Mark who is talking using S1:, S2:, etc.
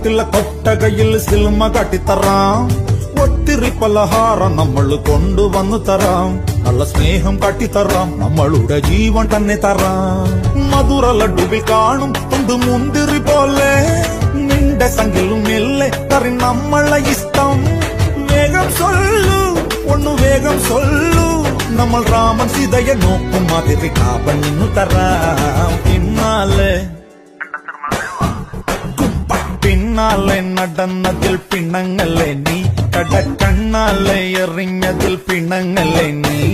S1: വീട്ടിലെ കൊട്ടകയിൽ സിൽമ കാട്ടിത്തറാം. ഒത്തിരി പലഹാരം നമ്മൾ കൊണ്ടുവന്നു തരാം. നല്ല സ്നേഹം കാട്ടിത്തറാം. നമ്മളുടെ ജീവൻ തന്നെ തരാം. മധുര ലഡുവിൽ കാണും തൊണ്ട് മുന്തിരി പോലെ നിന്റെ സംഖ്യലും ഇല്ലേ തറി നമ്മളെ ഇഷ്ടം. വേഗം സൊല്ലു ഒന്നു വേഗം സൊല്ലു. നമ്മൾ രാമൻ സീതയെ നോക്കും മാതിരി കാപ്പണിന്നു തരാം. പിന്നാലെ നടന്നതിൽ പിണങ്ങല്ലേ നീ. കടക്കണ്ണാലെ എറിഞ്ഞതിൽ പിണങ്ങല്ലേ നീ.